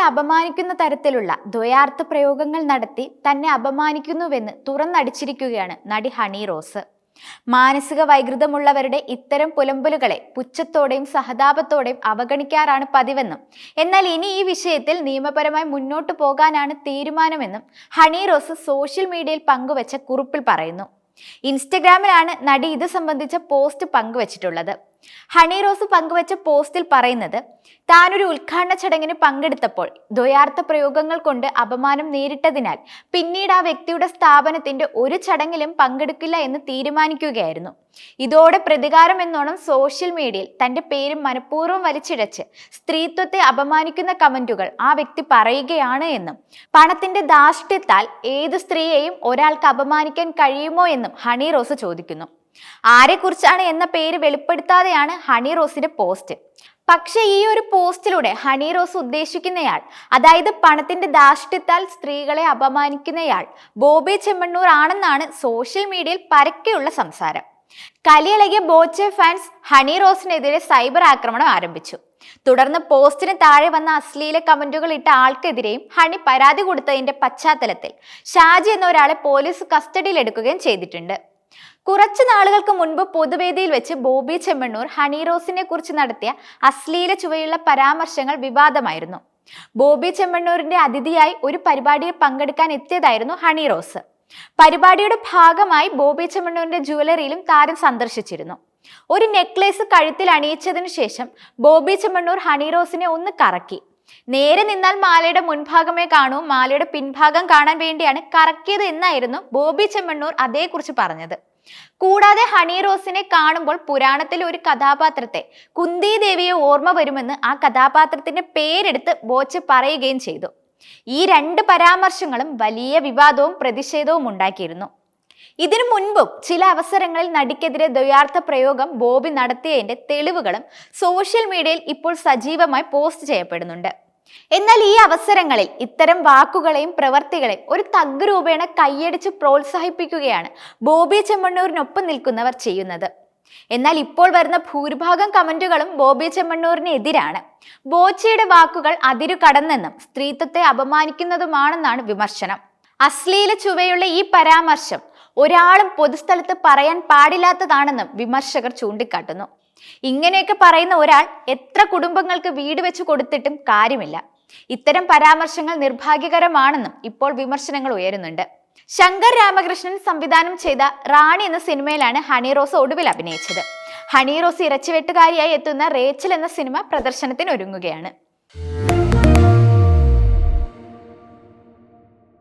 അപമാനിക്കുന്ന തരത്തിലുള്ള ദ്വയാർത്ഥ പ്രയോഗങ്ങൾ നടത്തി തന്നെ അപമാനിക്കുന്നുവെന്ന് തുറന്നടിച്ചിരിക്കുകയാണ് നടി ഹണി റോസ്. മാനസിക വൈകൃതമുള്ളവരുടെ ഇത്തരം പുലമ്പലുകളെ പുച്ഛത്തോടെയും സഹതാപത്തോടെയും അവഗണിക്കാറാണ് പതിവെന്നും, എന്നാൽ ഇനി ഈ വിഷയത്തിൽ നിയമപരമായി മുന്നോട്ടു പോകാനാണ് തീരുമാനമെന്നും ഹണി റോസ് സോഷ്യൽ മീഡിയയിൽ പങ്കുവച്ച കുറിപ്പിൽ പറയുന്നു. ഇൻസ്റ്റഗ്രാമിലാണ് നടി ഇത് സംബന്ധിച്ച പോസ്റ്റ് പങ്കുവച്ചിട്ടുള്ളത്. ഹണി റോസ് പങ്കുവച്ച പോസ്റ്റിൽ പറയുന്നത്, താനൊരു ഉദ്ഘാടന ചടങ്ങിന് പങ്കെടുത്തപ്പോൾ ദ്വയാർത്ഥ പ്രയോഗങ്ങൾ കൊണ്ട് അപമാനം നേരിട്ടതിനാൽ പിന്നീട് ആ വ്യക്തിയുടെ സ്ഥാപനത്തിന്റെ ഒരു ചടങ്ങിലും പങ്കെടുക്കില്ല എന്ന് തീരുമാനിക്കുകയായിരുന്നു. ഇതോടെ പ്രതികാരം എന്നോണം സോഷ്യൽ മീഡിയയിൽ തന്റെ പേര് മനഃപൂർവ്വം വലിച്ചിഴച്ച് സ്ത്രീത്വത്തെ അപമാനിക്കുന്ന കമന്റുകൾ ആ വ്യക്തി പറയുകയാണ് എന്നും, പണത്തിന്റെ ധാർഷ്ട്യത്താൽ ഏതു സ്ത്രീയെയും ഒരാൾക്ക് അപമാനിക്കാൻ കഴിയുമോ എന്നും ഹണി റോസ് ചോദിക്കുന്നു. ആരെക്കുറിച്ചാണ് എന്ന പേര് വെളിപ്പെടുത്താതെയാണ് ഹണി റോസിന്റെ പോസ്റ്റ്. പക്ഷെ ഈ ഒരു പോസ്റ്റിലൂടെ ഹണി റോസ് ഉദ്ദേശിക്കുന്നയാൾ, അതായത് പണത്തിന്റെ ധാർഷ്ട്യത്താൽ സ്ത്രീകളെ അപമാനിക്കുന്നയാൾ ബോബി ചെമ്മണ്ണൂർ ആണെന്നാണ് സോഷ്യൽ മീഡിയയിൽ പരക്കെയുള്ള സംസാരം. കലിയിളകിയ ബോച്ചെ ഫാൻസ് ഹണി റോസിനെതിരെ സൈബർ ആക്രമണം ആരംഭിച്ചു. തുടർന്ന് പോസ്റ്റിന് താഴെ വന്ന അശ്ലീല കമന്റുകൾ ഇട്ട ആൾക്കെതിരെയും ഹണി പരാതി കൊടുത്തതിന്റെ പശ്ചാത്തലത്തിൽ ഷാജി എന്ന ഒരാളെ പോലീസ് കസ്റ്റഡിയിലെടുക്കുകയും ചെയ്തിട്ടുണ്ട്. കുറച്ചു നാളുകൾക്ക് മുൻപ് പൊതുവേദിയിൽ വെച്ച് ബോബി ചെമ്മണ്ണൂർ ഹണി റോസിനെ കുറിച്ച് നടത്തിയ അശ്ലീല ചുവയുള്ള പരാമർശങ്ങൾ വിവാദമായിരുന്നു. ബോബി ചെമ്മണ്ണൂരിന്റെ അതിഥിയായി ഒരു പരിപാടിയിൽ പങ്കെടുക്കാൻ എത്തിയതായിരുന്നു ഹണി റോസ്. പരിപാടിയുടെ ഭാഗമായി ബോബി ചെമ്മണ്ണൂരിന്റെ ജ്വല്ലറിയിലും താരം സന്ദർശിച്ചിരുന്നു. ഒരു നെക്ലേസ് കഴുത്തിൽ അണിയിച്ചതിനു ശേഷം ബോബി ചെമ്മണ്ണൂർ ഹണി റോസിനെ ഒന്ന് കറക്കി. നേരെ നിന്നാൽ മാലയുടെ മുൻഭാഗമേ കാണൂ, മാലയുടെ പിൻഭാഗം കാണാൻ വേണ്ടിയാണ് കറക്കിയത് എന്നായിരുന്നു ബോബി ചെമ്മണ്ണൂർ അതേക്കുറിച്ച് പറഞ്ഞത്. കൂടാതെ ഹണി റോസിനെ കാണുമ്പോൾ പുരാണത്തിലെ ഒരു കഥാപാത്രത്തെ, കുന്തി ദേവിയെ ഓർമ്മ വരുമെന്ന് ആ കഥാപാത്രത്തിന്റെ പേരെടുത്ത് ബോച്ചെ പറയുകയും ചെയ്തു. ഈ രണ്ട് പരാമർശങ്ങളും വലിയ വിവാദവും പ്രതിഷേധവും ഉണ്ടാക്കിയിരുന്നു. ഇതിനു മുൻപും ചില അവസരങ്ങളിൽ നടിക്കെതിരെ ദ്വയാർത്ഥ പ്രയോഗം ബോബി നടത്തിയതിന്റെ തെളിവുകളും സോഷ്യൽ മീഡിയയിൽ ഇപ്പോൾ സജീവമായി പോസ്റ്റ് ചെയ്യപ്പെടുന്നുണ്ട്. എന്നാൽ ഈ അവസരങ്ങളിൽ ഇത്തരം വാക്കുകളെയും പ്രവർത്തികളെയും ഒരു തഗ് രൂപേണ കൈയടിച്ച് പ്രോത്സാഹിപ്പിക്കുകയാണ് ബോബി ചെമ്മണ്ണൂരിനൊപ്പം നിൽക്കുന്നവർ ചെയ്യുന്നത്. എന്നാൽ ഇപ്പോൾ വരുന്ന ഭൂരിഭാഗം കമന്റുകളും ബോബി ചെമ്മണ്ണൂരിന് എതിരാണ്. ബോച്ചയുടെ വാക്കുകൾ അതിരു കടന്നെന്നും സ്ത്രീത്വത്തെ അപമാനിക്കുന്നതുമാണെന്നാണ് വിമർശനം. അശ്ലീല ചുവയുള്ള ഈ പരാമർശം ഒരാളും പൊതുസ്ഥലത്ത് പറയാൻ പാടില്ലാത്തതാണെന്നും വിമർശകർ ചൂണ്ടിക്കാട്ടുന്നു. ഇങ്ങനെയൊക്കെ പറയുന്ന ഒരാൾ എത്ര കുടുംബങ്ങൾക്ക് വീട് വെച്ച് കൊടുത്തിട്ടും കാര്യമില്ല. ഇത്തരം പരാമർശങ്ങൾ നിർഭാഗ്യകരമാണെന്നും ഇപ്പോൾ വിമർശനങ്ങൾ ഉയരുന്നുണ്ട്. ശങ്കർ രാമകൃഷ്ണൻ സംവിധാനം ചെയ്ത റാണി എന്ന സിനിമയിലാണ് ഹണി റോസ് ഒടുവിൽ അഭിനയിച്ചത്. ഹണി റോസ് ഇറച്ചിവെട്ടുകാരിയായി എത്തുന്ന റേച്ചൽ എന്ന സിനിമ പ്രദർശനത്തിന് ഒരുങ്ങുകയാണ്.